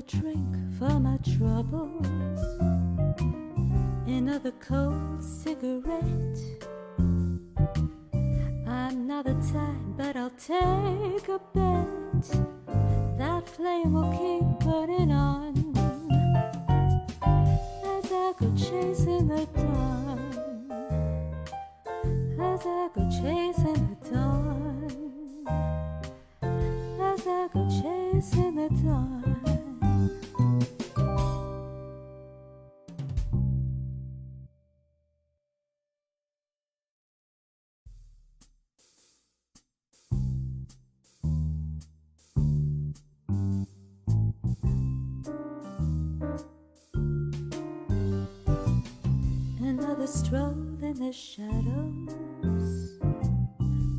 drink for my troubles, another cold cigarette. I'm not the type, but I'll take a bet that flame will keep burning on as I go chasing the dawn, as I go chasing the dawn, as I go chasing the dawn. Another stroll in the shadows,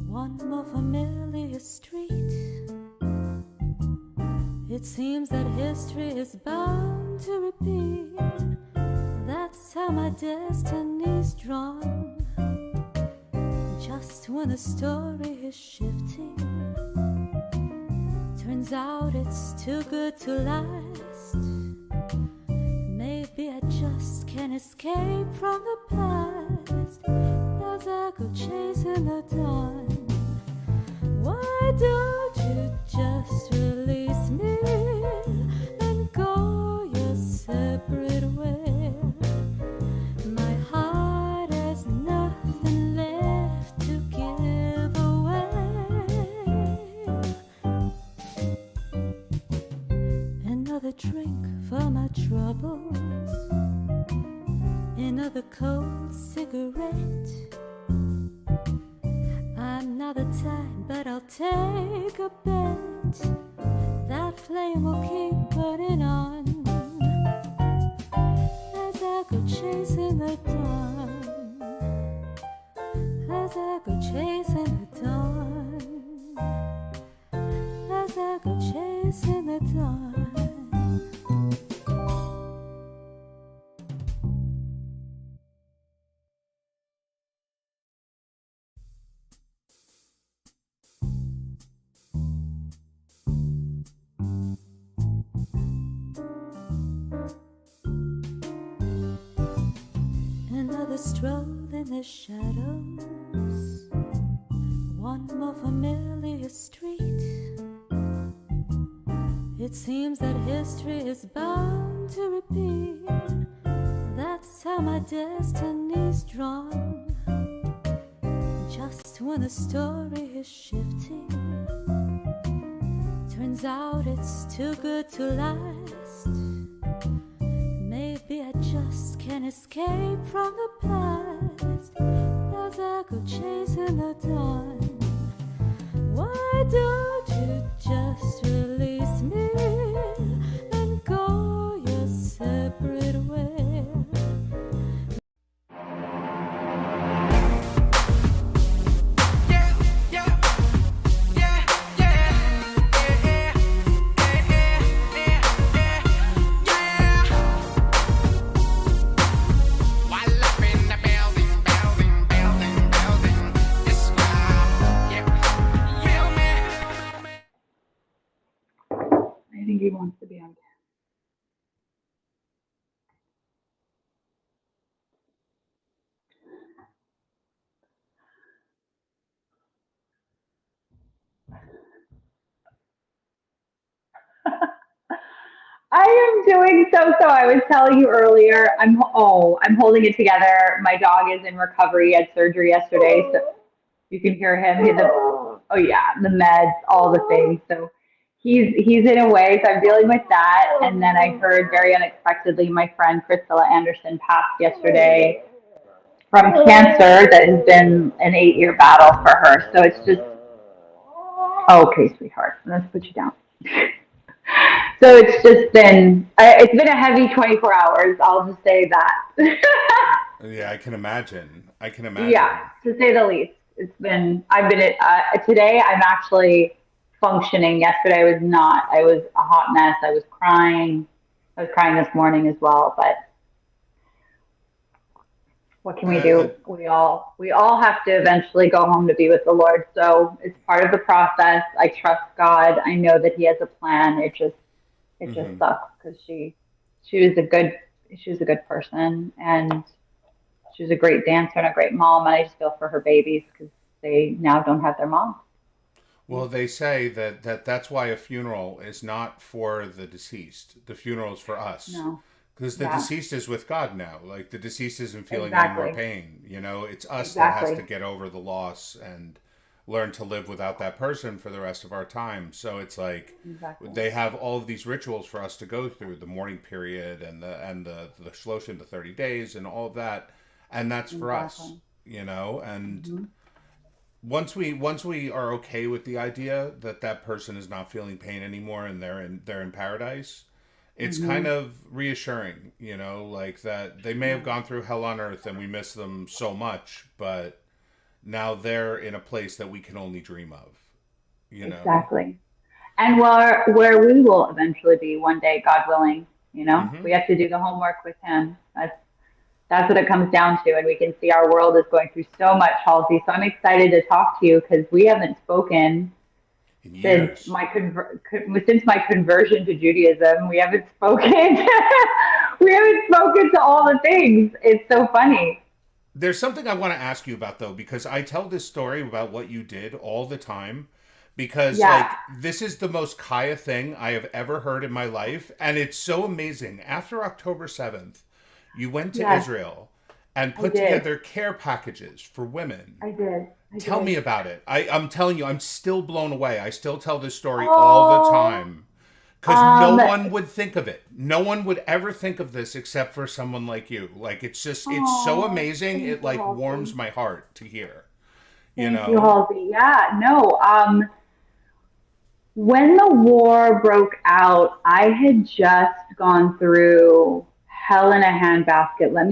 one more familiar street. It seems that history is bound to repeat. That's how my destiny's drawn. Just when the story is shifting, turns out it's too good to last. Maybe I just can't escape from the past as I go chasing the dawn. Why don't you just release me and go your separate way? My heart has nothing left to give away. Another drink for my troubles, another cold cigarette. I'm not the type, but I'll take a bet that flame will keep burning on as I go chasing the dawn, as I go chasing the dawn, as I go chasing the dawn. Another stroll in the shadows, one more familiar street. It seems that history is bound to repeat. That's how my destiny's drawn. Just when the story is shifting, turns out it's too good to last. Maybe I just can't escape from the past as I go chasing the dawn. Why don't you just release me and go your separate way? I think he wants to be on. I am doing so. I was telling you earlier, I'm holding it together. My dog is in recovery. He had surgery yesterday, so you can hear him. The meds, all the things. So he's in a way. So I'm dealing with that. And then I heard very unexpectedly my friend Priscilla Anderson passed yesterday from cancer that has been an 8-year battle for her. So it's just okay, sweetheart. Let's put you down. So it's just been a heavy 24 hours. I'll just say that. Yeah, I can imagine. Yeah, to say the least. Today I'm actually functioning. Yesterday I was not. I was a hot mess. I was crying this morning as well, but what can we do? We all have to eventually go home to be with the Lord. So it's part of the process. I trust God. I know that He has a plan. it just Hmm. sucks because she was a good person, and she was a great dancer and a great mom. And I just feel for her babies because they now don't have their mom. Well, they say that's why a funeral is not for the deceased. The funeral is for us. No. Because the Yeah. deceased is with God now. Like, the deceased isn't feeling any more Exactly. pain. You know, it's us that has to Exactly. get over the loss and learn to live without that person for the rest of our time. So it's like Exactly. they have all of these rituals for us to go through, the mourning period and the shloshim, the 30 days and all of that. And that's for us, Exactly. you know, and Hmm. once we are okay with the idea that that person is not feeling pain anymore and they're in paradise, it's kind Hmm. of reassuring, you know, like that they may have Yeah. gone through hell on earth and we miss them so much, but now they're in a place that we can only dream of, you know. Exactly. And where we will eventually be one day, God willing, Mm-hmm. we have to do the homework with Him. That's what it comes down to, and we can see our world is going through so much, Halsey. So I'm excited to talk to you because we haven't spoken In since years. since my conversion to Judaism. We haven't spoken. We haven't spoken to all the things. It's so funny. There's something I want to ask you about though, because I tell this story about what you did all the time. Because, Yeah. like, this is the most Kaya thing I have ever heard in my life. And it's so amazing. After October 7th, you went to Yes, Israel and I put did. together care packages for women. I did. I Tell me did. about it. I'm telling you, I'm still blown away. I still tell this story all the Oh, time. Because no um, one would think of it. No one would ever think of this except for someone like you. Like, it's so oh, amazing. thank It, you, like, warms Halsey. my heart to hear, you Thank you, know? Halsey. Yeah, no. When the war broke out, I had just gone through hell in a handbasket. Let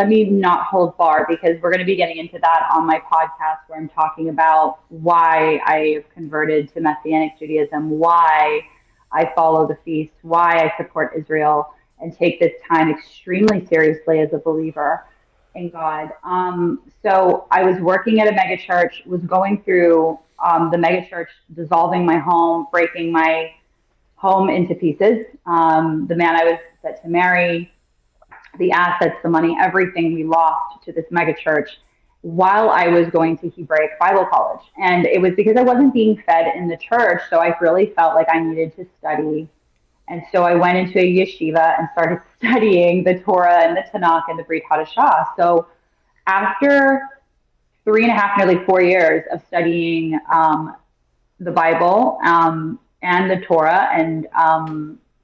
me not hold bar because we're going to be getting into that on my podcast where I'm talking about why I have converted to Messianic Judaism, why I follow the feast, why I support Israel and take this time extremely seriously as a believer in God. So I was working at a megachurch, was going through the megachurch dissolving my home, breaking my home into pieces. The man I was set to marry, the assets, the money, everything we lost to this megachurch while I was going to Hebraic Bible College. And it was because I wasn't being fed in the church. So I really felt like I needed to study. And so I went into a yeshiva and started studying the Torah and the Tanakh and the Brit Hadashah. So after 3.5, nearly 4 years of studying the Bible and the Torah and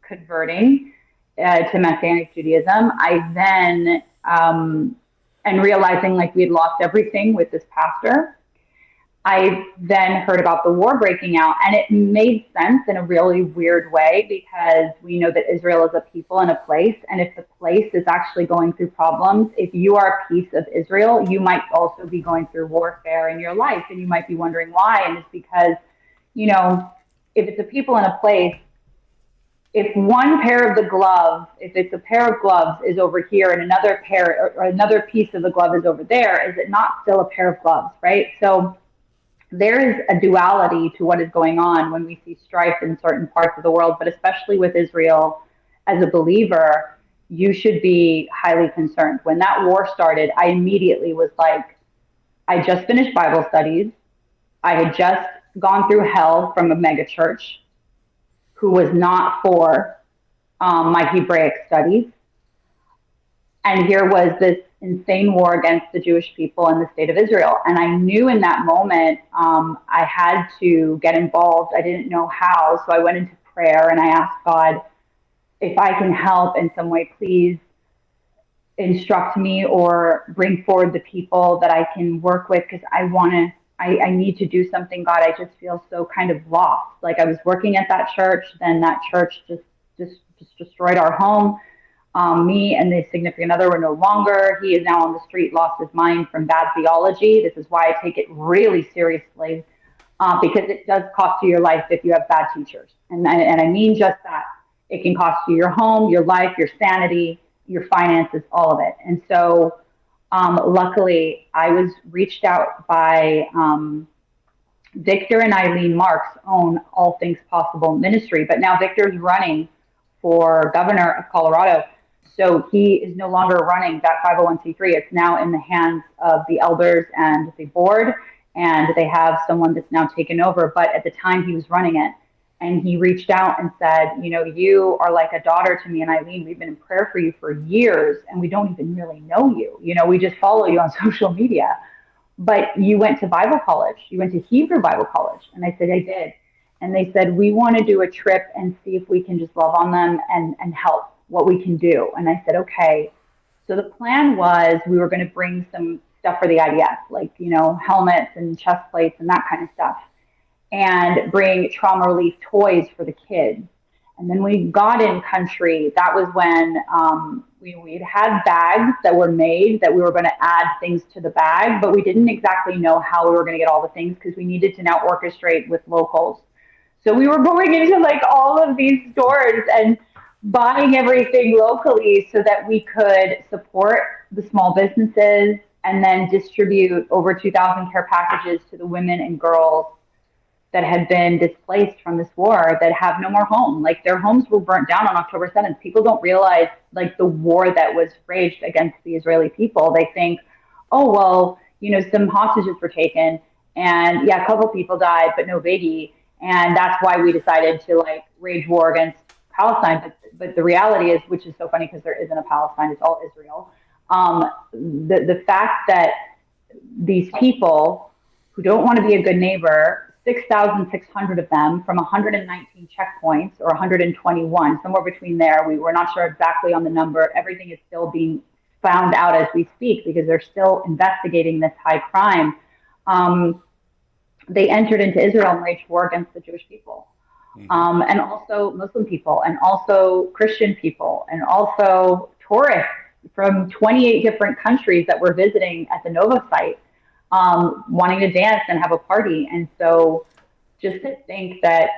converting to Messianic Judaism, I then, and realizing like we had lost everything with this pastor, I then heard about the war breaking out, and it made sense in a really weird way because we know that Israel is a people and a place. And if the place is actually going through problems, if you are a piece of Israel, you might also be going through warfare in your life, and you might be wondering why. And it's because, you know, if it's a people and a place, if one pair of the gloves, if it's a pair of gloves is over here and another pair or another piece of the glove is over there, is it not still a pair of gloves, right? So there is a duality to what is going on when we see strife in certain parts of the world, but especially with Israel. As a believer, you should be highly concerned. When that war started, I immediately was like, I just finished Bible studies. I had just gone through hell from a mega church who was not for my Hebraic studies. And here was this insane war against the Jewish people in the state of Israel. And I knew in that moment I had to get involved. I didn't know how. So I went into prayer and I asked God, if I can help in some way, please instruct me or bring forward the people that I can work with because I need to do something, God. I just feel so kind of lost. Like I was working at that church, then that church just destroyed our home. Me and the significant other were no longer. He is now on the street, lost his mind from bad theology. This is why I take it really seriously because it does cost you your life if you have bad teachers. And I mean just that. It can cost you your home, your life, your sanity, your finances, all of it. And so luckily, I was reached out by Victor and Eileen Marks own All Things Possible Ministry, but now Victor's running for governor of Colorado. So he is no longer running that 501c3. It's now in the hands of the elders and the board, and they have someone that's now taken over. But at the time he was running it, and he reached out and said, you know, you are like a daughter to me and Eileen. We've been in prayer for you for years, and we don't even really know you. You know, we just follow you on social media. But you went to Bible college. You went to Hebrew Bible college. And I said, I did. And they said, we want to do a trip and see if we can just love on them and help what we can do. And I said, okay. So the plan was we were going to bring some stuff for the IDF, like, you know, helmets and chest plates and that kind of stuff, and bring trauma relief toys for the kids. And then we got in country. That was when we'd had bags that were made that we were going to add things to the bag, but we didn't exactly know how we were going to get all the things because we needed to now orchestrate with locals. So we were going into like all of these stores and buying everything locally so that we could support the small businesses and then distribute over 2,000 care packages to the women and girls that had been displaced from this war, that have no more home. Like their homes were burnt down on October 7th. People don't realize like the war that was waged against the Israeli people. They think, oh, well, you know, some hostages were taken and yeah, a couple people died, but no biggie. And that's why we decided to like wage war against Palestine. But the reality is, which is so funny because there isn't a Palestine, it's all Israel. The fact that these people who don't want to be a good neighbor, 6,600 of them from 119 checkpoints or 121, somewhere between there. We were not sure exactly on the number. Everything is still being found out as we speak because they're still investigating this high crime. They entered into Israel and waged war against the Jewish people, and also Muslim people, and also Christian people, and also tourists from 28 different countries that were visiting at the Nova site. Wanting to dance and have a party. And so just to think that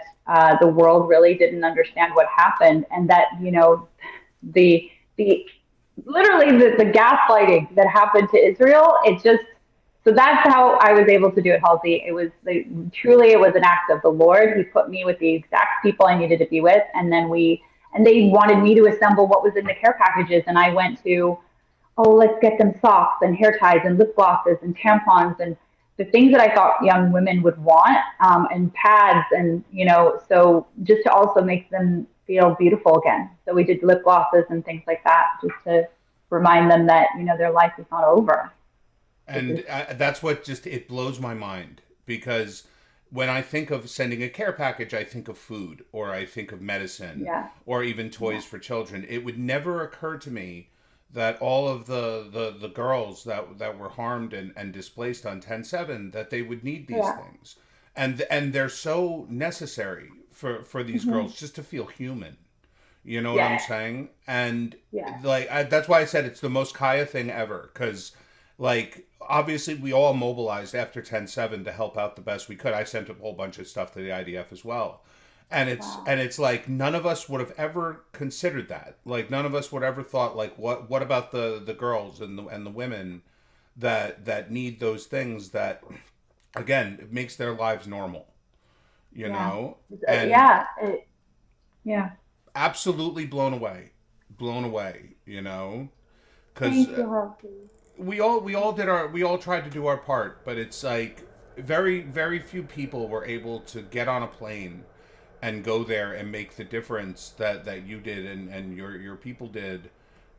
the world really didn't understand what happened, and that, you know, the literally the gaslighting that happened to Israel, it just, so that's how I was able to do it, Halsey. It was truly, it was an act of the Lord. He put me with the exact people I needed to be with. And then they wanted me to assemble what was in the care packages. And I went to, oh, let's get them socks and hair ties and lip glosses and tampons and the things that I thought young women would want, and pads, and, you know, so just to also make them feel beautiful again. So we did lip glosses and things like that just to remind them that, you know, their life is not over. And that's what just, it blows my mind, because when I think of sending a care package, I think of food, or I think of medicine, or even toys for children. It would never occur to me that all of the girls that were harmed and displaced on 10/7, that they would need these things. And they're so necessary for these girls just to feel human. You know what I'm saying? And like, that's why I said it's the most Kaya thing ever. Because like, obviously we all mobilized after 10/7 to help out the best we could. I sent a whole bunch of stuff to the IDF as well. And it's like, none of us would have ever considered that. Like, none of us would ever thought, like, what about the girls and the women that need those things that, again, it makes their lives normal, you know? And absolutely blown away, you know? Because we all tried to do our part, but it's like very, very few people were able to get on a plane and go there and make the difference that you did and your people did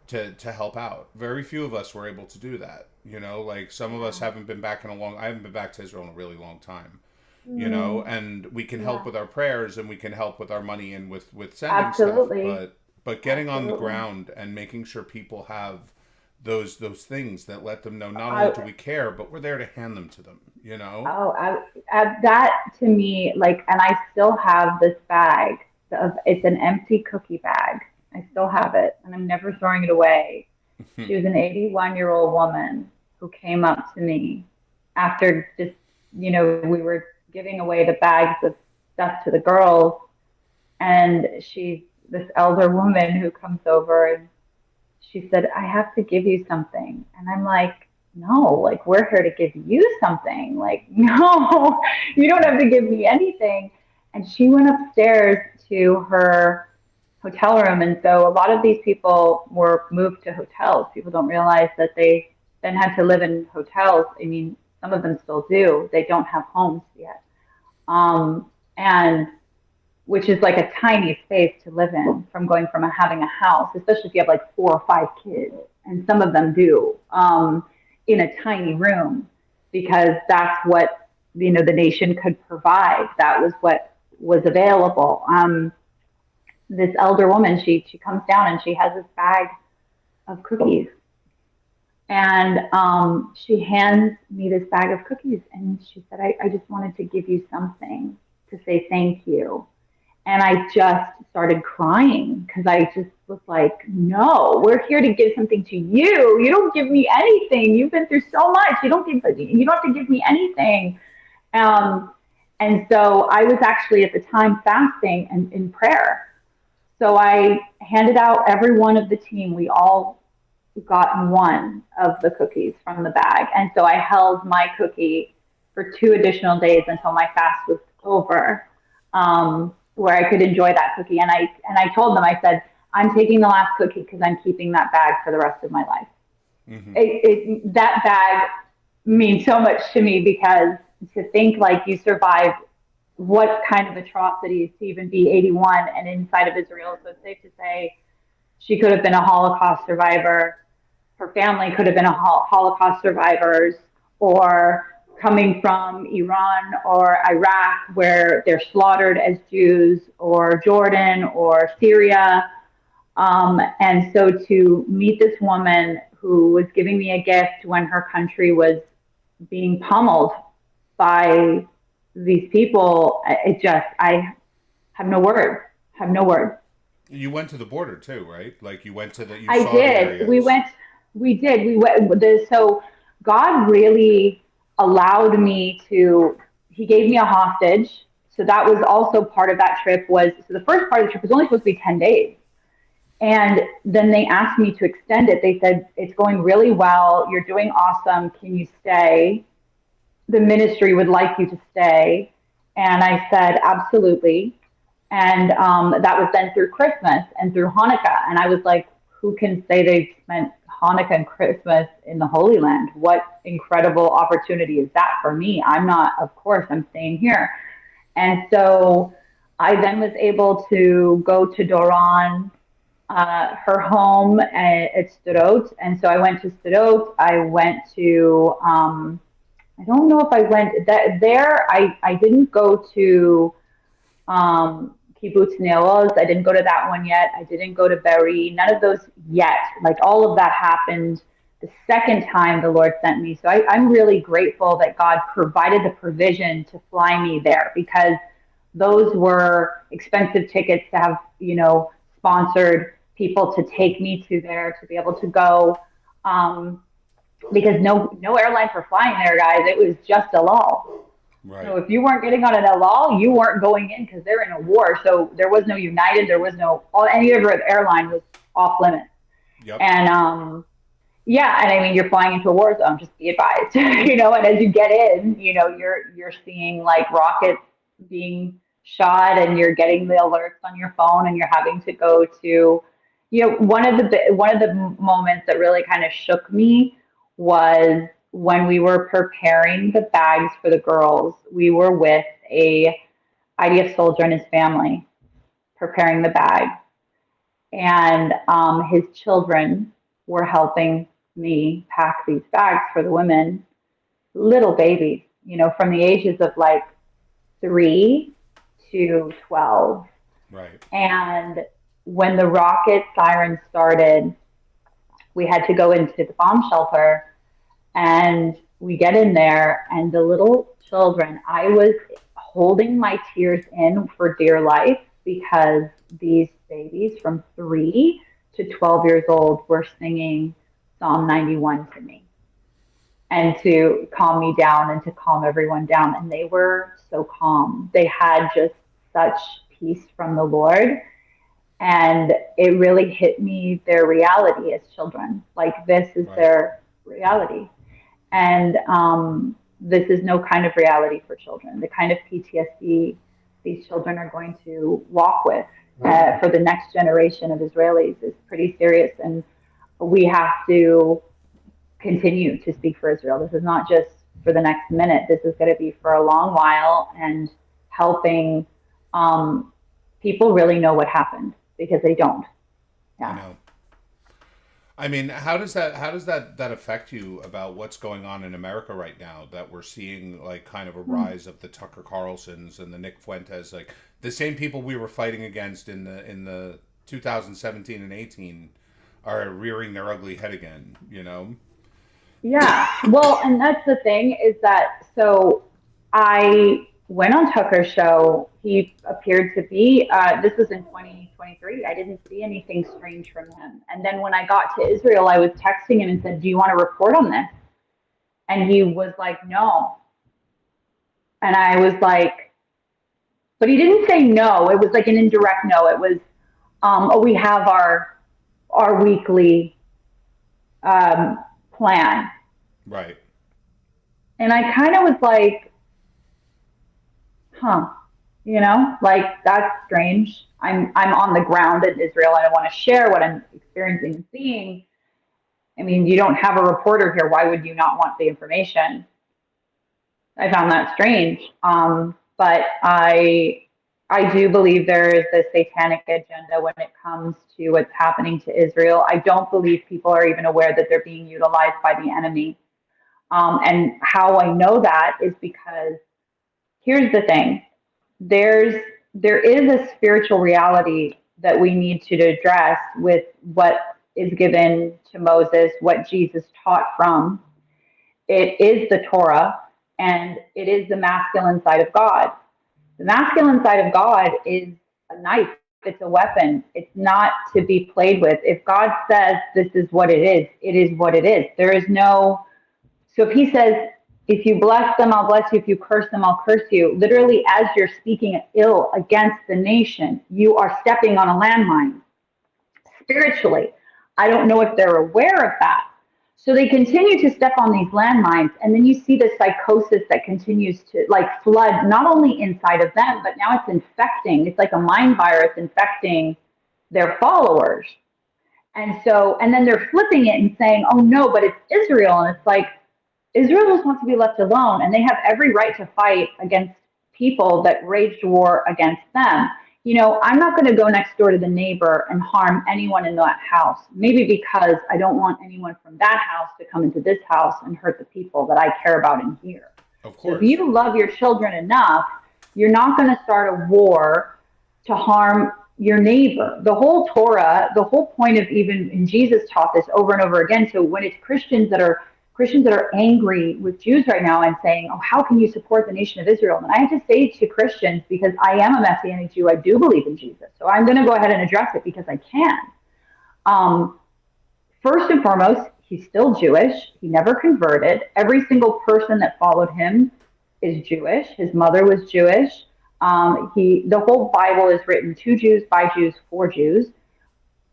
to help out. Very few of us were able to do that. You know, like some of us haven't been back I haven't been back to Israel in a really long time. You know, and we can help with our prayers and we can help with our money and with sending stuff. But getting on the ground and making sure people have those things that let them know not only do we care, but we're there to hand them to them, you know? That to me, like, and I still have this bag. It's an empty cookie bag. I still have it, and I'm never throwing it away. She was an 81-year-old woman who came up to me after just, you know, we were giving away the bags of stuff to the girls, and she's this elder woman who comes over and she said, I have to give you something. And I'm like, no, like, we're here to give you something. Like, no, you don't have to give me anything. And she went upstairs to her hotel room. And so a lot of these people were moved to hotels. People don't realize that they then had to live in hotels. I mean, some of them still do. They don't have homes yet. And which is like a tiny space to live in from going from having a house, especially if you have like 4 or 5 kids, and some of them do, in a tiny room, because that's what, the nation could provide. That was what was available. This elder woman, she comes down and she has this bag of cookies, and she hands me this bag of cookies, and she said, I just wanted to give you something to say thank you. And I just started crying because I just was like, no, we're here to give something to you. You don't give me anything. You've been through so much. You don't have to give me anything. And so I was actually at the time fasting and in prayer. So I handed out every one of the team. We all got one of the cookies from the bag. And so I held my cookie for 2 additional days until my fast was over. Where I could enjoy that cookie. And I told them, I said, I'm taking the last cookie because I'm keeping that bag for the rest of my life. Mm-hmm. That bag means so much to me, because to think like you survived what kind of atrocities to even be 81 and inside of Israel. So it's safe to say she could have been a Holocaust survivor. Her family could have been a Holocaust survivors, or coming from Iran or Iraq, where they're slaughtered as Jews, or Jordan or Syria. And so to meet this woman who was giving me a gift when her country was being pummeled by these people, I have no words. You went to the border too, right? Like you went to you I saw did. the areas. We did. We went. So God really allowed me to, he gave me a hostage. So that was also part of that trip. So the first part of the trip was only supposed to be 10 days. And then they asked me to extend it. They said, it's going really well. You're doing awesome. Can you stay? The ministry would like you to stay. And I said, absolutely. And that was then through Christmas and through Hanukkah. And I was like, who can say they've spent Hanukkah and Christmas in the Holy Land? What incredible opportunity is that for me? I'm not, of course, I'm staying here. And so I then was able to go to Doron, her home at Sderot. And so I went to Sderot. I went to, I don't know if I went there. I didn't go to Kibbutz Nir Oz. I didn't go to that one yet. I didn't go to Be'eri. None of those yet. Like, all of that happened the second time the Lord sent me. So I'm really grateful that God provided the provision to fly me there, because those were expensive tickets to have, sponsored people to take me to there to be able to go. Because no airlines were flying there, guys. It was just a lull. Right. So if you weren't getting on an Elal, you weren't going in, because they're in a war. So there was no United, there was no, any other airline was off limits. Yep. And yeah, and I mean, you're flying into a war zone, just be advised, and as you get in, you're seeing like rockets being shot, and you're getting the alerts on your phone, and you're having to go to, one of the moments that really kind of shook me was when we were preparing the bags for the girls. We were with a IDF soldier and his family preparing the bag, and his children were helping me pack these bags for the women, little babies, from the ages of like 3 to 12. Right. And when the rocket siren started, we had to go into the bomb shelter, and we get in there, and the little children, I was holding my tears in for dear life, because these babies from 3 to 12 years old were singing Psalm 91 to me, and to calm me down and to calm everyone down. And they were so calm. They had just such peace from the Lord. And it really hit me, their reality as children. Like, this is their reality. And this is no kind of reality for children. The kind of PTSD these children are going to walk with for the next generation of Israelis is pretty serious. And we have to continue to speak for Israel. This is not just for the next minute. This is going to be for a long while, and helping people really know what happened, because they don't. Yeah. I know. I mean, how does that affect you about what's going on in America right now, that we're seeing like kind of a rise of the Tucker Carlsons and the Nick Fuentes, like the same people we were fighting against in the 2017 and 18 are rearing their ugly head again, you know? Yeah. Well, and that's the thing, is that, so I went on Tucker's show. He appeared to be, this was in 2023. I didn't see anything strange from him. And then when I got to Israel, I was texting him and said, do you want to report on this? And he was like, no. And I was like, but he didn't say no. It was like an indirect no. It was, oh, we have our weekly plan. Right. And I kind of was like, huh, you know, like, that's strange. I'm on the ground in Israel. I don't want to share what I'm experiencing and seeing. I mean, you don't have a reporter here. Why would you not want the information? I found that strange. But I do believe there is a satanic agenda when it comes to what's happening to Israel. I don't believe people are even aware that they're being utilized by the enemy. And how I know that is because, here's the thing. There is a spiritual reality that we need to address with what is given to Moses, what Jesus taught from. It is the Torah, and it is the masculine side of God. The masculine side of God is a knife. It's a weapon. It's not to be played with. If God says this is what it is what it is. There is no, so if he says, if you bless them, I'll bless you. If you curse them, I'll curse you. Literally, as you're speaking ill against the nation, you are stepping on a landmine. Spiritually, I don't know if they're aware of that. So they continue to step on these landmines, and then you see the psychosis that continues to like flood not only inside of them, but now it's infecting. It's like a mind virus infecting their followers. And so, and then they're flipping it and saying, oh no, but it's Israel. And it's like, Israel just wants to be left alone, and they have every right to fight against people that waged war against them. You know, I'm not going to go next door to the neighbor and harm anyone in that house, maybe because I don't want anyone from that house to come into this house and hurt the people that I care about in here. Of course. So if you love your children enough, you're not going to start a war to harm your neighbor. The whole Torah, the whole point of, even in Jesus taught this over and over again. So when it's Christians that are angry with Jews right now and saying, oh, how can you support the nation of Israel? And I have to say to Christians, because I am a Messianic Jew, I do believe in Jesus. So I'm going to go ahead and address it because I can. First and foremost, he's still Jewish. He never converted. Every single person that followed him is Jewish. His mother was Jewish. The whole Bible is written to Jews, by Jews, for Jews.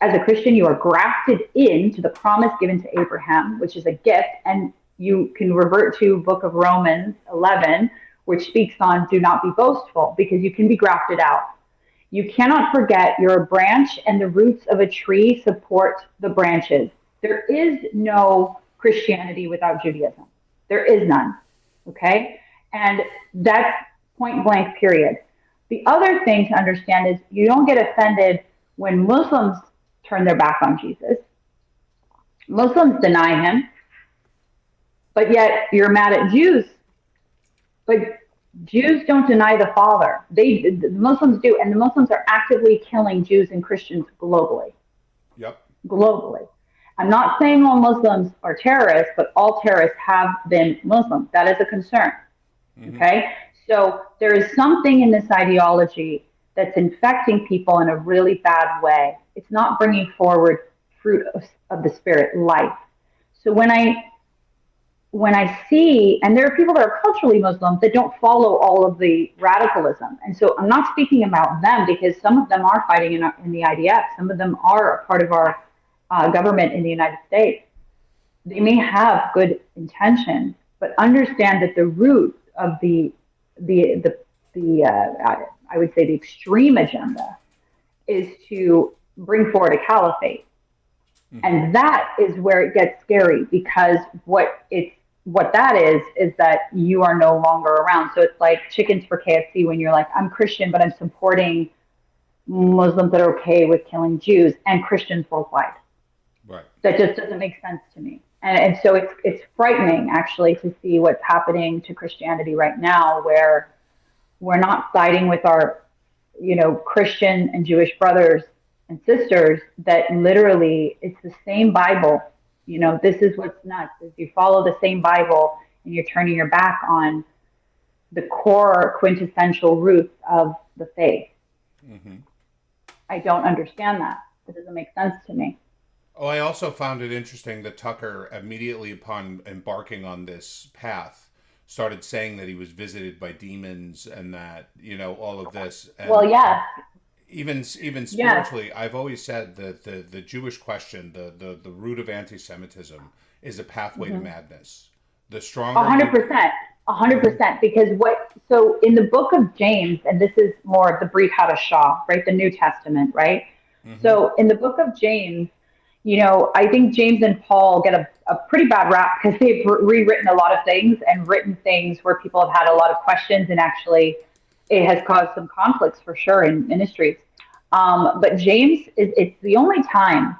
As a Christian, you are grafted into the promise given to Abraham, which is a gift. And you can revert to book of Romans 11, which speaks on do not be boastful, because you can be grafted out. You cannot forget you're a branch, and the roots of a tree support the branches. There is no Christianity without Judaism. There is none. Okay? And that's point blank, period. The other thing to understand is you don't get offended when Muslims turn their back on Jesus. Muslims deny him, but yet you're mad at Jews. But Jews don't deny the Father. The Muslims do, and the Muslims are actively killing Jews and Christians globally. Yep. Globally. I'm not saying all Muslims are terrorists, but all terrorists have been Muslims. That is a concern. Mm-hmm. Okay? So there is something in this ideology that's infecting people in a really bad way. It's not bringing forward fruit of the Spirit, life. So when I see, and there are people that are culturally Muslims that don't follow all of the radicalism. And so I'm not speaking about them, because some of them are fighting in the IDF. Some of them are a part of our government in the United States. they may have good intentions, but understand that the root of I would say the extreme agenda is to bring forward a caliphate. Mm-hmm. And that is where it gets scary, because what that is that you are no longer around. So it's like chickens for KFC when you're like, I'm Christian, but I'm supporting Muslims that are okay with killing Jews and Christians worldwide. Right. That just doesn't make sense to me. And so it's frightening, actually, to see what's happening to Christianity right now, where we're not siding with our, Christian and Jewish brothers and sisters, that literally it's the same Bible. This is what's nuts, is you follow the same Bible and you're turning your back on the core quintessential roots of the faith. Mm-hmm. I don't understand that. It doesn't make sense to me. Oh, I also found it interesting that Tucker, immediately upon embarking on this path, started saying that he was visited by demons and that, all of this. And well, yes. Even spiritually, yes. I've always said that the Jewish question, the root of anti-Semitism, is a pathway mm-hmm. to madness. The stronger 100%, because so in the book of James, and this is more of the Brit Hadashah, right, the New Testament, right? Mm-hmm. So in the book of James, I think James and Paul get a pretty bad rap because they've rewritten a lot of things and written things where people have had a lot of questions, and actually it has caused some conflicts for sure in ministries. But James, it's the only time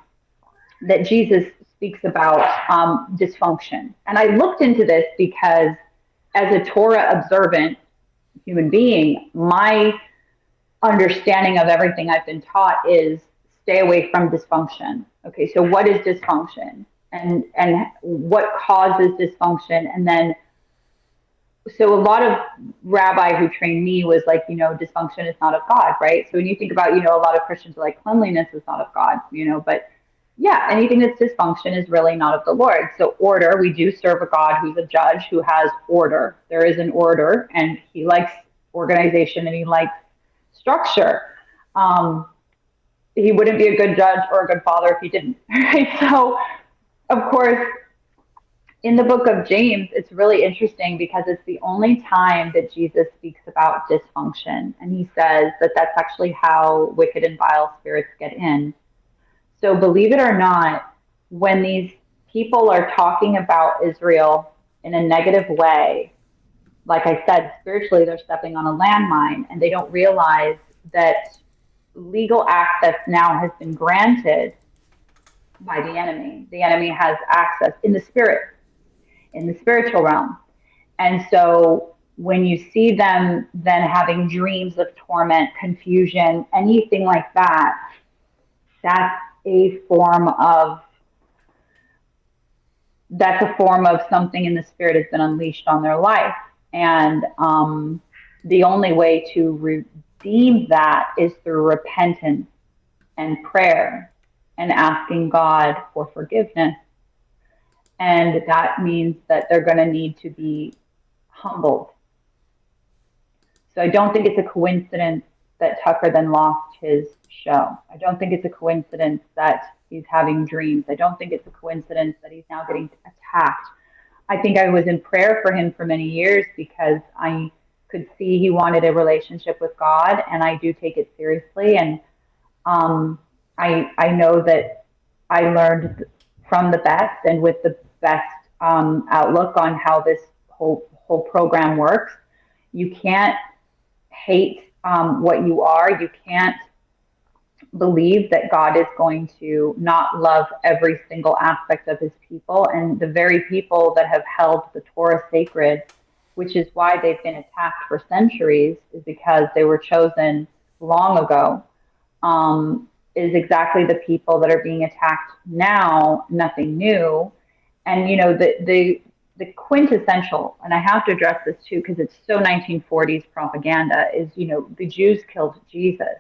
that Jesus speaks about dysfunction. And I looked into this because as a Torah observant human being, my understanding of everything I've been taught is stay away from dysfunction. Okay, so what is dysfunction, and what causes dysfunction? And then, so a lot of rabbi who trained me was like, dysfunction is not of God, right? So when you think about, a lot of Christians are like, cleanliness is not of God, but yeah, anything that's dysfunction is really not of the Lord. So order, we do serve a God who's a judge who has order. There is an order, and he likes organization and he likes structure. He wouldn't be a good judge or a good father if he didn't, right? So, of course, in the book of James, it's really interesting because it's the only time that Jesus speaks about dysfunction. And he says that that's actually how wicked and vile spirits get in. So believe it or not, when these people are talking about Israel in a negative way, like I said, spiritually, they're stepping on a landmine, and they don't realize that legal access now has been granted by the enemy. The enemy has access in the spirit, in the spiritual realm. And so when you see them then having dreams of torment, confusion, anything like that, that's a form of something in the spirit has been unleashed on their life. And the only way to redeem that is through repentance and prayer and asking God for forgiveness. And that means that they're going to need to be humbled. So I don't think it's a coincidence that Tucker then lost his show. I don't think it's a coincidence that he's having dreams. I don't think it's a coincidence that he's now getting attacked. I think I was in prayer for him for many years because I could see he wanted a relationship with God, and I do take it seriously. And I know that I learned from the best and with the best outlook on how this whole program works. You can't hate what you are. You can't believe that God is going to not love every single aspect of his people. And the very people that have held the Torah sacred, which is why they've been attacked for centuries, is because they were chosen long ago, is exactly the people that are being attacked now, nothing new. And, the quintessential, and I have to address this too, because it's so 1940s propaganda, is, the Jews killed Jesus.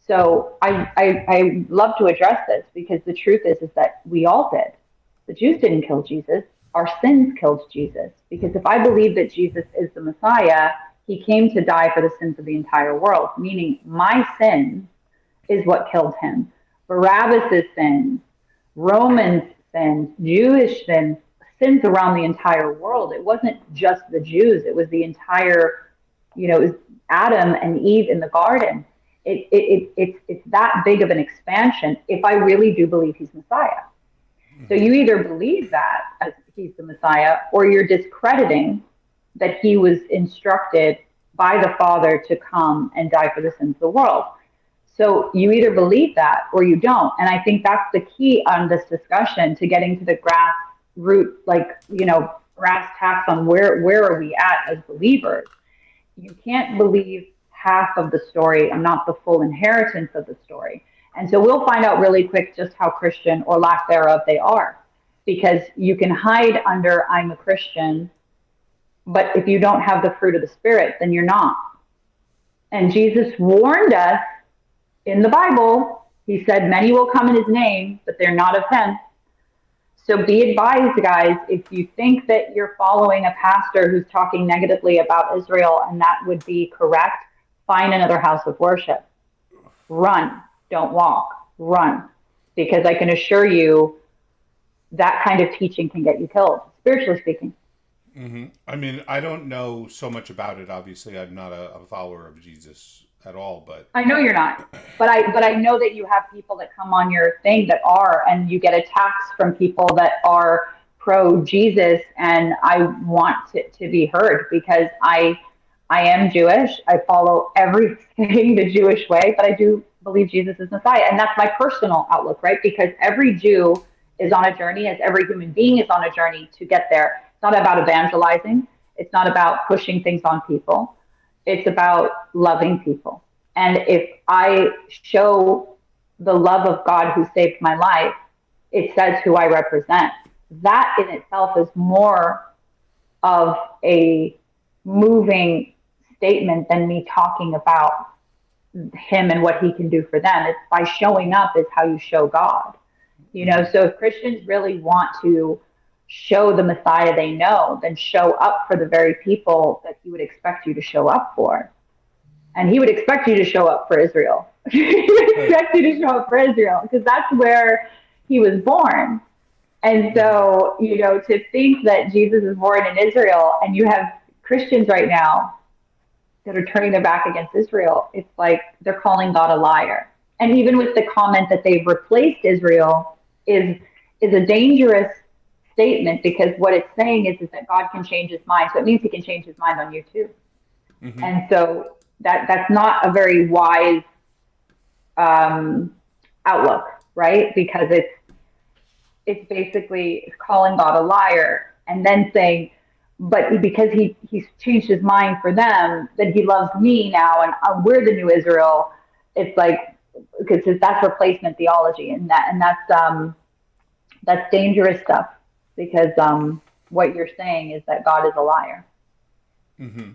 So I love to address this because the truth is that we all did. The Jews didn't kill Jesus. Our sins killed Jesus. Because if I believe that Jesus is the Messiah, he came to die for the sins of the entire world, meaning my sin is what killed him. Barabbas' sins, Romans' sins, Jewish sins, sins around the entire world. It wasn't just the Jews, it was the entire, it was Adam and Eve in the garden. It's that big of an expansion if I really do believe he's Messiah. So you either believe that as he's the Messiah, or you're discrediting that he was instructed by the Father to come and die for the sins of the world. So you either believe that or you don't. And I think that's the key on this discussion, to getting to the grassroots, brass tacks on where are we at as believers. You can't believe half of the story and not the full inheritance of the story. And so we'll find out really quick just how Christian or lack thereof they are, because you can hide under I'm a Christian, but if you don't have the fruit of the Spirit, then you're not. And Jesus warned us in the Bible. He said, many will come in his name, but they're not of him. So be advised, guys, if you think that you're following a pastor who's talking negatively about Israel and that would be correct, find another house of worship. Run. Don't walk. Run. Because I can assure you that kind of teaching can get you killed, spiritually speaking. Mm-hmm. I mean, I don't know so much about it. Obviously, I'm not a follower of Jesus at all, but I know you're not. But I know that you have people that come on your thing that are, and you get attacks from people that are pro Jesus, and I want it to be heard, because I am Jewish. I follow everything the Jewish way, but I do believe Jesus is Messiah. And that's my personal outlook, right? Because every Jew is on a journey, as every human being is on a journey to get there. It's not about evangelizing. It's not about pushing things on people. It's about loving people. And if I show the love of God who saved my life, it says who I represent. That in itself is more of a moving statement than me talking about him and what he can do for them. It's by showing up is how you show God. So if Christians really want to show the Messiah they know, then show up for the very people that he would expect you to show up for. And he would expect you to show up for Israel. He would expect you to show up for Israel, because that's where he was born. And so, to think that Jesus is born in Israel, and you have Christians right now that are turning their back against Israel, it's like they're calling God a liar. And even with the comment that they've replaced Israel is a dangerous statement, because what it's saying is that God can change his mind. So it means he can change his mind on you too. Mm-hmm. And so that's not a very wise outlook, right? Because it's basically calling God a liar and then saying, but because he's changed his mind for them, then he loves me now, and we're the new Israel. It's like, because that's replacement theology, and that's dangerous stuff, because what you're saying is that God is a liar. Mm-hmm.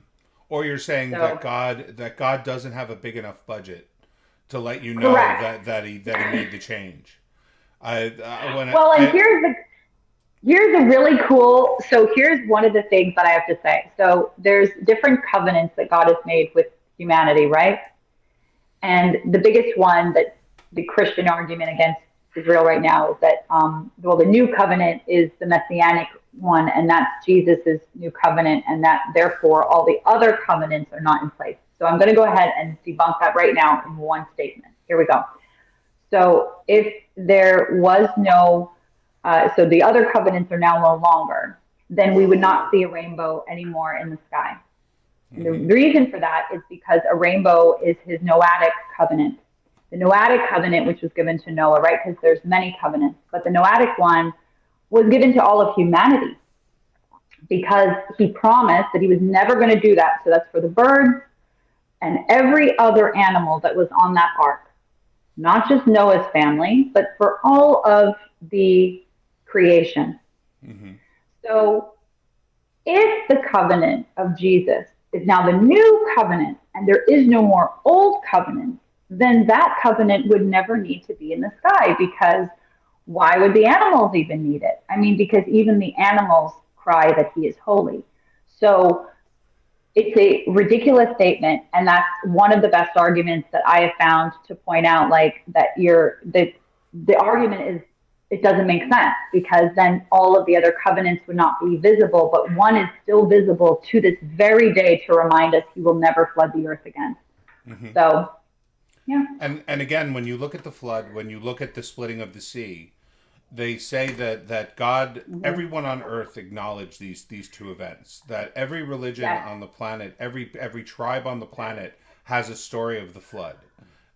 Or you're saying that God doesn't have a big enough budget to let you know that he made the change. Here's a really cool, so here's one of the things that I have to say. So there's different covenants that God has made with humanity, right? And the biggest one that the Christian argument against Israel right now is that, the new covenant is the messianic one, and that's Jesus's new covenant, and that therefore all the other covenants are not in place. So I'm going to go ahead and debunk that right now in one statement. Here we go. So if there was no so the other covenants are now no longer, then we would not see a rainbow anymore in the sky. Mm-hmm. The reason for that is because a rainbow is his Noahic covenant. The Noahic covenant, which was given to Noah, right? Because there's many covenants, but the Noahic one was given to all of humanity, because he promised that he was never going to do that. So that's for the birds and every other animal that was on that ark, not just Noah's family, but for all of the creation. Mm-hmm. So if the covenant of Jesus is now the new covenant and there is no more old covenant, then that covenant would never need to be in the sky, because why would the animals even need it? I mean, because even the animals cry that he is holy. So it's a ridiculous statement, and that's one of the best arguments that I have found to point out, like, that the argument it doesn't make sense, because then all of the other covenants would not be visible, but one is still visible to this very day to remind us he will never flood the earth again. Mm-hmm. So, yeah. And again, when you look at the flood, when you look at the splitting of the sea, they say that God, Mm-hmm. everyone on earth acknowledged these two events. That every religion Yes. on the planet, every tribe on the planet has a story of the flood.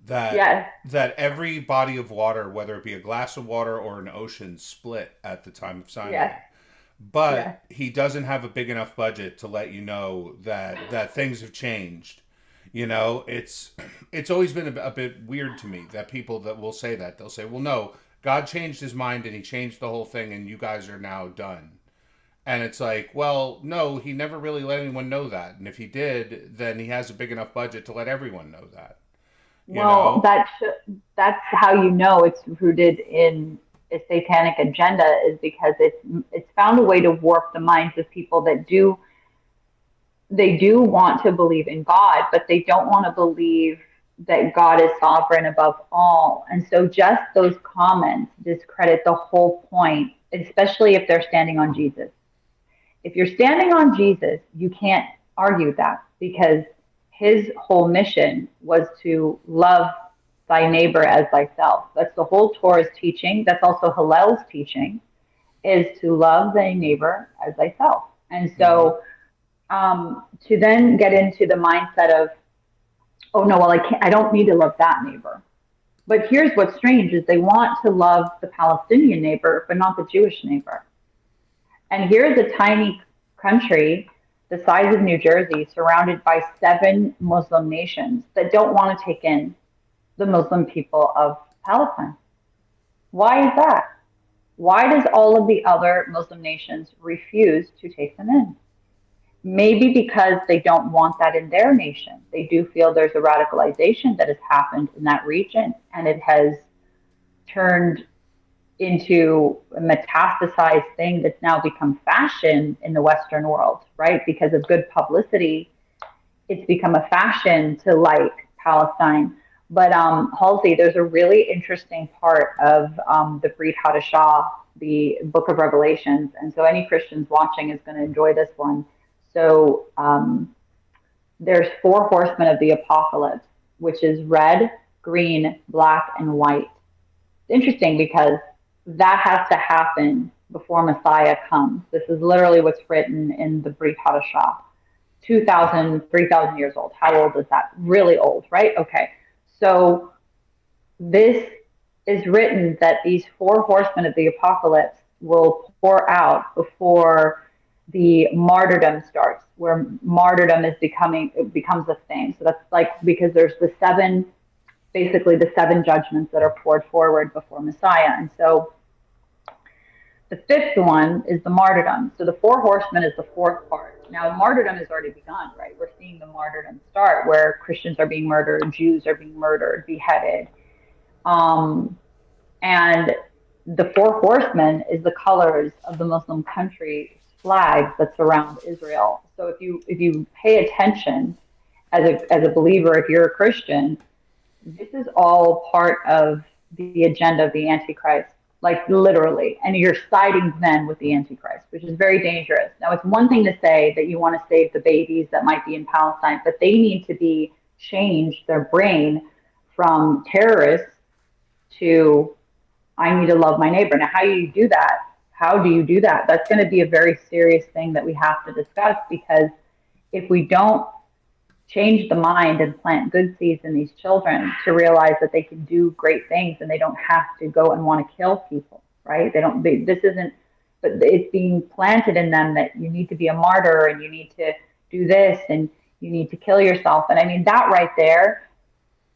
That Yes. that every body of water, whether it be a glass of water or an ocean, split at the time of Sinai. Yes. But Yes. he doesn't have a big enough budget to let you know that things have changed. You know, it's always been a bit weird to me that people that will say that, they'll say, well, no, God changed his mind and he changed the whole thing and you guys are now done. And it's like, well, no, he never really let anyone know that. And if he did, then he has a big enough budget to let everyone know that. Well, that's how you know it's rooted in a satanic agenda, is because it's found a way to warp the minds of people that do want to believe in God, but they don't want to believe that God is sovereign above all. And so just those comments discredit the whole point, especially if they're standing on Jesus. If you're standing on Jesus, you can't argue that, because his whole mission was to love thy neighbor as thyself. That's the whole Torah's teaching. That's also Hillel's teaching, is to love thy neighbor as thyself. And so to then get into the mindset of, oh no, well, I don't need to love that neighbor. But here's what's strange, is they want to love the Palestinian neighbor, but not the Jewish neighbor. And here's a tiny country the size of New Jersey, surrounded by 7 Muslim nations that don't want to take in the Muslim people of Palestine. Why is that? Why does all of the other Muslim nations refuse to take them in? Maybe because they don't want that in their nation. They do feel there's a radicalization that has happened in that region, and it has turned into a metastasized thing that's now become fashion in the Western world, right? Because of good publicity, it's become a fashion to like Palestine. But Halsey, there's a really interesting part of the Brit Hadashah, the Book of Revelations, and so any Christians watching is going to enjoy this one. So there's 4 horsemen of the apocalypse, which is red, green, black, and white. It's interesting because that has to happen before Messiah comes. This is literally what's written in the Brit Hadashah. 2,000, 3,000 years old. How old is that? Really old, right? Okay. So this is written that these 4 horsemen of the apocalypse will pour out before the martyrdom starts, where martyrdom becomes a thing. So that's like, because there's basically the 7 judgments that are poured forward before Messiah. And so the 5th one is the martyrdom. So the 4 horsemen is the 4th part. Now, martyrdom has already begun, right? We're seeing the martyrdom start, where Christians are being murdered, Jews are being murdered, beheaded. And the 4 horsemen is the colors of the Muslim country's flag that surround Israel. So if you pay attention as a believer, if you're a Christian, this is all part of the agenda of the Antichrist, like literally. And you're siding then with the Antichrist, which is very dangerous. Now, it's one thing to say that you want to save the babies that might be in Palestine, but they need to be changed, their brain, from terrorists to, I need to love my neighbor. Now, how do you do that? How do you do that? That's going to be a very serious thing that we have to discuss, because if we don't change the mind and plant good seeds in these children to realize that they can do great things and they don't have to go and want to kill people, right? This isn't, but it's being planted in them that you need to be a martyr and you need to do this and you need to kill yourself. And I mean, that right there,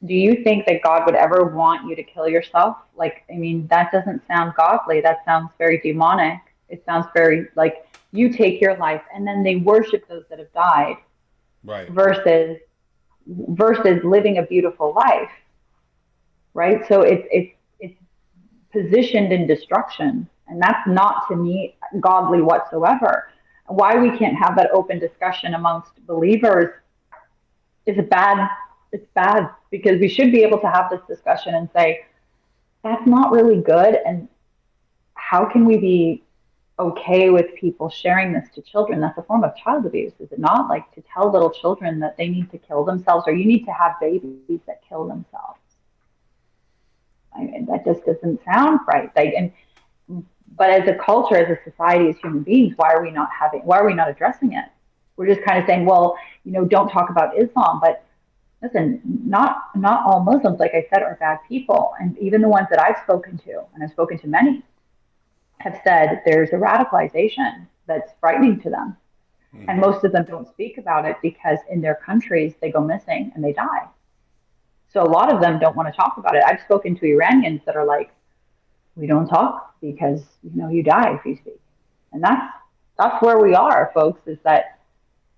do you think that God would ever want you to kill yourself? Like, I mean, that doesn't sound godly. That sounds very demonic. It sounds very like you take your life and then they worship those that have died. Right. Versus living a beautiful life, right? So it's positioned in destruction, and that's not, to me, godly whatsoever. Why we can't have that open discussion amongst believers is bad. It's bad, because we should be able to have this discussion and say, that's not really good, and how can we be okay with people sharing this to children? That's a form of child abuse, is it not? Like, to tell little children that they need to kill themselves, or you need to have babies that kill themselves. I mean, that just doesn't sound right. But as a culture, as a society, as human beings, why are we not addressing it? We're just kind of saying, well, don't talk about Islam. But listen, not all Muslims, like I said, are bad people. And even the ones that I've spoken to, and I've spoken to many, have said there's a radicalization that's frightening to them. Mm-hmm. And most of them don't speak about it because in their countries, they go missing and they die. So a lot of them don't want to talk about it. I've spoken to Iranians that are like, we don't talk because, you die if you speak. And that's where we are, folks, is that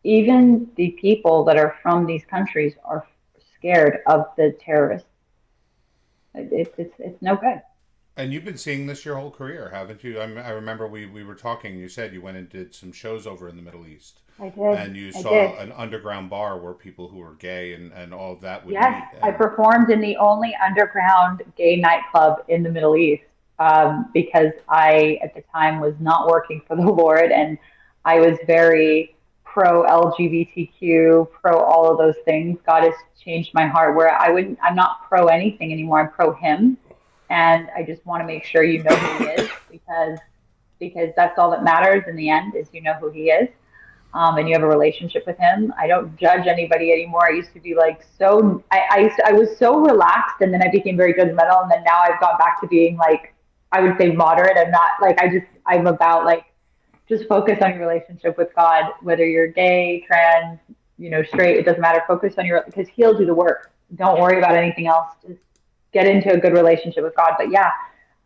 even the people that are from these countries are scared of the terrorists. It's no good. And you've been seeing this your whole career, haven't you? I remember we were talking, you said you went and did some shows over in the Middle East. I did. And you saw an underground bar where people who were gay and all of that would meet. Yes, I performed in the only underground gay nightclub in the Middle East because I, at the time, was not working for the Lord, and I was very pro-LGBTQ, pro all of those things. God has changed my heart where I'm not pro anything anymore. I'm pro Him. And I just want to make sure you know who He is, because that's all that matters in the end, is you know who He is. And you have a relationship with Him. I don't judge anybody anymore. I used to be like I was so relaxed, and then I became very judgmental, and then now I've gone back to being like, I would say moderate. I'm not like, I'm about like, just focus on your relationship with God, whether you're gay, trans, straight, it doesn't matter. Focus on because He'll do the work. Don't worry about anything else. Just get into a good relationship with God. But yeah,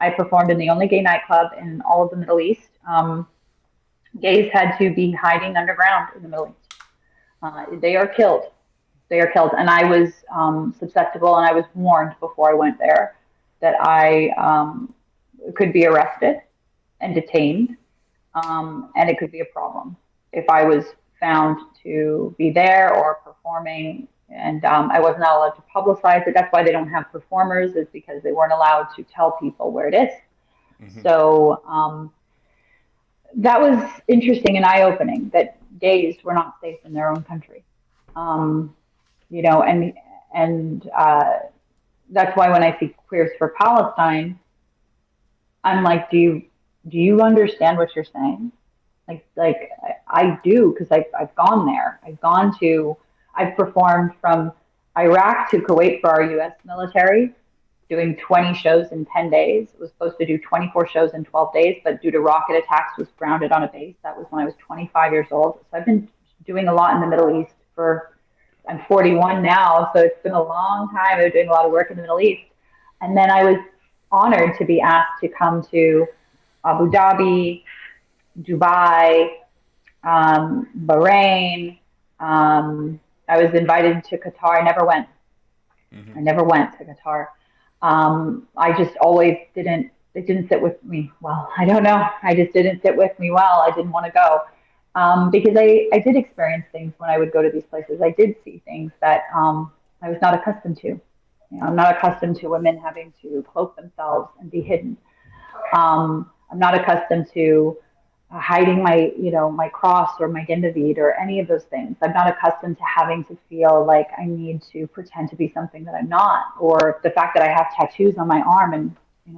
I performed in the only gay nightclub in all of the Middle East. Gays had to be hiding underground in the Middle East. They are killed. And I was susceptible, and I was warned before I went there that I could be arrested and detained, and it could be a problem if I was found to be there or performing. And I was not allowed to publicize it. That's why they don't have performers, is because they weren't allowed to tell people where it is. Mm-hmm. So that was interesting and eye-opening, that gays were not safe in their own country. And that's why when I see Queers for Palestine, I'm like, do you understand what you're saying? Like I do, because I've gone there. I've performed from Iraq to Kuwait for our U.S. military, doing 20 shows in 10 days. It was supposed to do 24 shows in 12 days, but due to rocket attacks was grounded on a base. That was when I was 25 years old. So I've been doing a lot in the Middle East I'm 41 now, so it's been a long time. I've been doing a lot of work in the Middle East. And then I was honored to be asked to come to Abu Dhabi, Dubai, Bahrain. I was invited to Qatar. I never went. Mm-hmm. I never went to Qatar. I just always it didn't sit with me well. I don't know. I just didn't sit with me well. I didn't want to go. Because I did experience things when I would go to these places. I did see things that I was not accustomed to. I'm not accustomed to women having to cloak themselves and be hidden. I'm not accustomed to hiding my cross or my Dindavid or any of those things. I'm not accustomed to having to feel like I need to pretend to be something that I'm not, or the fact that I have tattoos on my arm and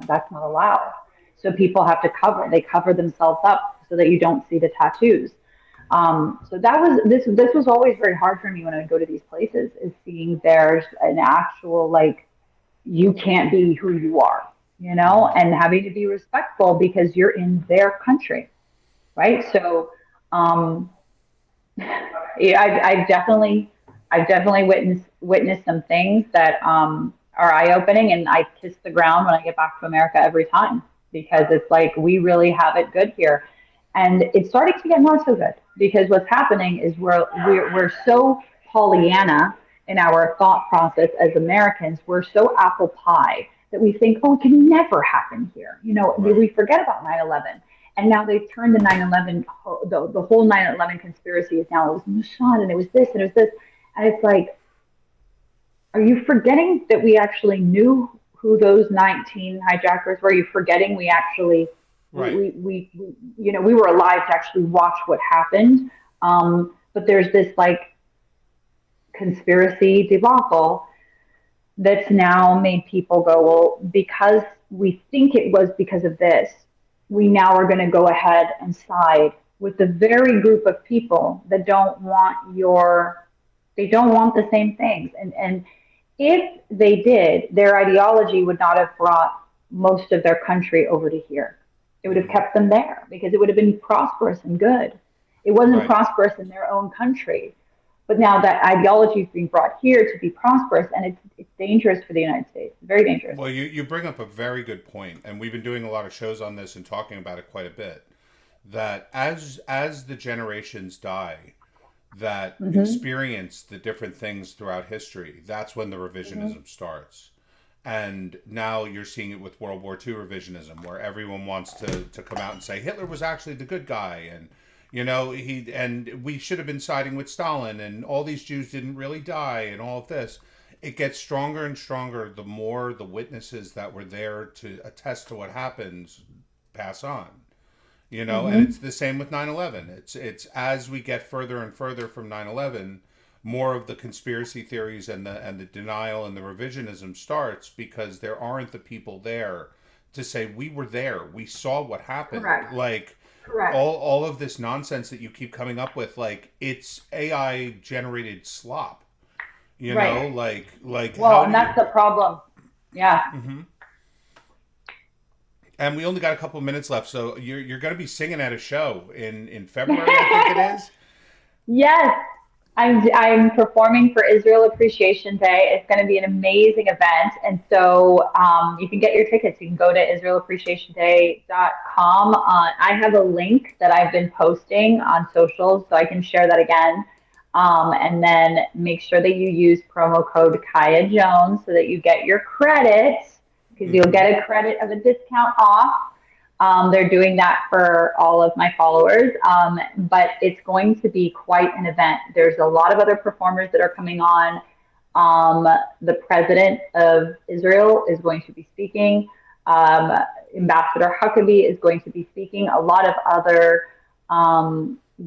that's not allowed. So people have to cover themselves up so that you don't see the tattoos. So this was always very hard for me when I would go to these places, is seeing there's an actual, like, you can't be who you are, and having to be respectful because you're in their country, right? So I've definitely witnessed some things that are eye-opening, and I kiss the ground when I get back to America every time, because it's like, we really have it good here. And it's starting to get not so good, because what's happening is we're so Pollyanna in our thought process as Americans. We're so apple pie that we think, oh, it can never happen here. Right. We forget about 9/11. And now they've turned the 9/11, the whole 9/11 conspiracy is now, it was Mossad, and it was this, and it was this. And it's like, are you forgetting that we actually knew who those 19 hijackers were? Are you forgetting we actually Right. We were alive to actually watch what happened. But there's this like conspiracy debacle that's now made people go, well, because we think it was because of this, we now are going to go ahead and side with the very group of people that they don't want the same things. And if they did, their ideology would not have brought most of their country over to here. It would have kept them there because it would have been prosperous and good. It wasn't prosperous in their own country. But now that ideology is being brought here to be prosperous, and it's dangerous for the United States. Very dangerous. Well, you bring up a very good point, and we've been doing a lot of shows on this and talking about it quite a bit. That as the generations die, that experience the different things throughout history, that's when the revisionism starts. And now you're seeing it with World War II revisionism, where everyone wants to come out and say Hitler was actually the good guy, and we should have been siding with Stalin, and all these Jews didn't really die, and all of this. It gets stronger and stronger the more the witnesses that were there to attest to what happens pass on. And it's the same with 9/11. It's as we get further and further from 9/11, more of the conspiracy theories and the denial and the revisionism starts, because there aren't the people there to say we were there, we saw what happened. Correct. Like Correct. all of this nonsense that you keep coming up with, like it's AI generated slop. Like well, and that's the problem. Yeah. Mm-hmm. And we only got a couple of minutes left, so you're going to be singing at a show in February, I think it is. Yes, I'm performing for Israel Appreciation Day. It's going to be an amazing event, and so you can get your tickets. You can go to israelappreciationday.com. I have a link that I've been posting on socials, so I can share that again. And then make sure that you use promo code Kaya Jones so that you get your credits, because you'll get a credit of a discount off. They're doing that for all of my followers, but it's going to be quite an event. There's a lot of other performers that are coming on. The president of Israel is going to be speaking. Ambassador Huckabee is going to be speaking. A lot of other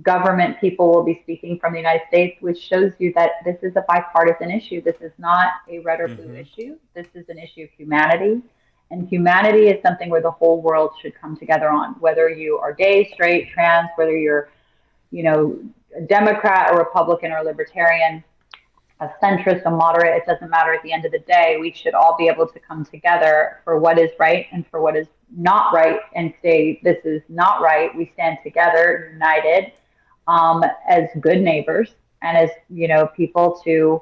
government people will be speaking from the United States, which shows you that this is a bipartisan issue. This is not a red or blue issue. This is an issue of humanity. And humanity is something where the whole world should come together on, whether you are gay, straight, trans, whether you're, a Democrat, a Republican, or a libertarian, a centrist, a moderate, it doesn't matter. At the end of the day, we should all be able to come together for what is right and for what is not right, and say, this is not right. We stand together, united, as good neighbors, and as, people to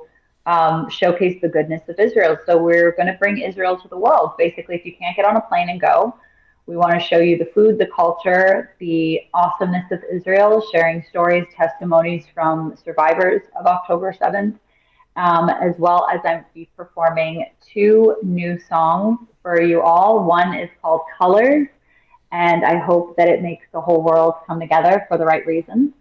showcase the goodness of Israel. So we're going to bring Israel to the world. Basically, if you can't get on a plane and go, we want to show you the food, the culture, the awesomeness of Israel, sharing stories, testimonies from survivors of October 7th, as well as I'm be performing 2 new songs for you all. One is called Colors, and I hope that it makes the whole world come together for the right reasons.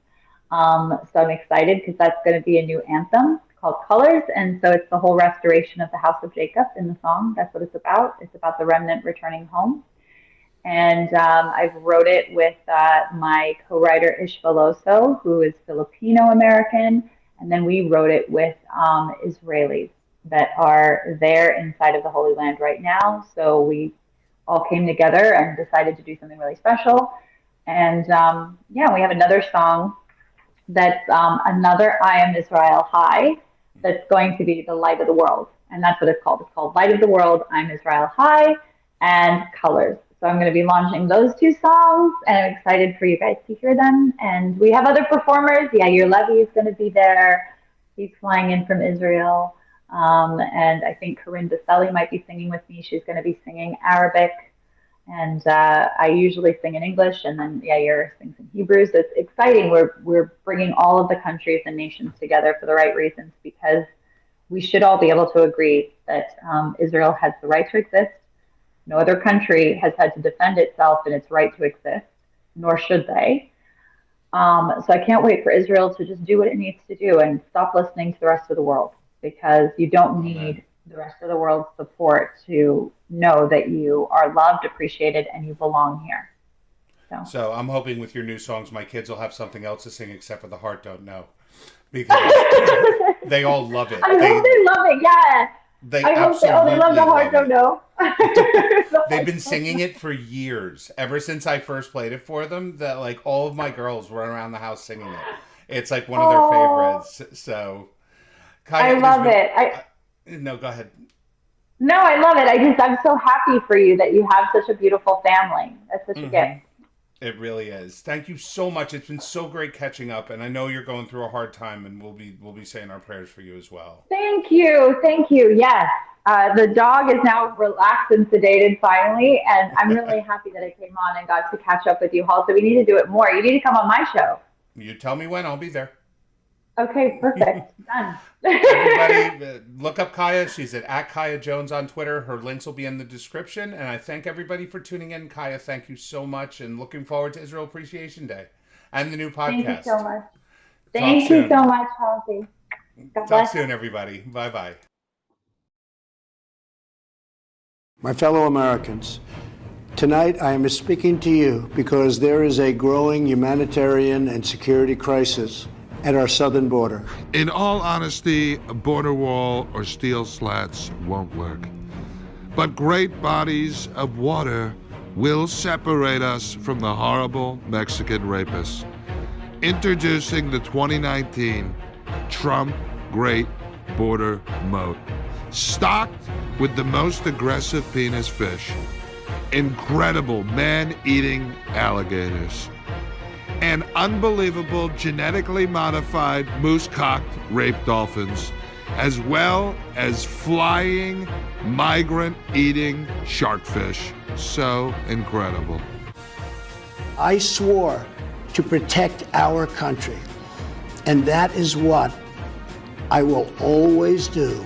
So I'm excited because that's going to be a new anthem called Colors. And so it's the whole restoration of the house of Jacob in the song. That's what it's about. It's about the remnant returning home. And I wrote it with my co-writer Ish Veloso, who is Filipino-American. And then we wrote it with Israelis that are there inside of the Holy Land right now. So we all came together and decided to do something really special. And we have another song that's another I Am Israel High, that's going to be the light of the world. And that's what it's called. It's called Light of the World, I'm Israel High, and Colors. So I'm going to be launching those 2 songs, and I'm excited for you guys to hear them. And we have other performers. Yair Levy is going to be there. He's flying in from Israel. And I think Corinne Baselli might be singing with me. She's going to be singing Arabic. And I usually sing in English, and then Yair sings in Hebrew. So it's exciting. We're bringing all of the countries and nations together for the right reasons, because we should all be able to agree that Israel has the right to exist. No other country has had to defend itself and its right to exist, nor should they. So I can't wait for Israel to just do what it needs to do and stop listening to the rest of the world, because you don't need the rest of the world's support to know that you are loved, appreciated, and you belong here. So I'm hoping with your new songs, my kids will have something else to sing except for The Heart Don't Know. Because they all love it. I hope they love it, yeah. They absolutely they love The Heart Don't Know. They've been singing it for years. Ever since I first played it for them, that like all of my girls run around the house singing it. It's like one of their favorites. So Kaya, I love it. No, go ahead. No, I love it. I'm so happy for you that you have such a beautiful family. That's such a gift. It really is. Thank you so much. It's been so great catching up, and I know you're going through a hard time, and we'll be saying our prayers for you as well. Thank you. Yes. The dog is now relaxed and sedated finally, and I'm really happy that I came on and got to catch up with you, Hal. So we need to do it more. You need to come on my show. You tell me when. I'll be there. Okay, perfect. Done. Everybody, look up Kaya. She's at Kaya Jones on Twitter. Her links will be in the description. And I thank everybody for tuning in. Kaya, thank you so much. And looking forward to Israel Appreciation Day and the new podcast. Thank you so much. Thank you so much, Halsey. Talk soon, everybody. Bye-bye. My fellow Americans, tonight I am speaking to you because there is a growing humanitarian and security crisis at our southern border. In all honesty, a border wall or steel slats won't work. But great bodies of water will separate us from the horrible Mexican rapists. Introducing the 2019 Trump Great Border Moat. Stocked with the most aggressive penis fish, incredible man-eating alligators, and unbelievable genetically modified moose-cocked rape dolphins, as well as flying, migrant-eating sharkfish. So incredible. I swore to protect our country, and that is what I will always do.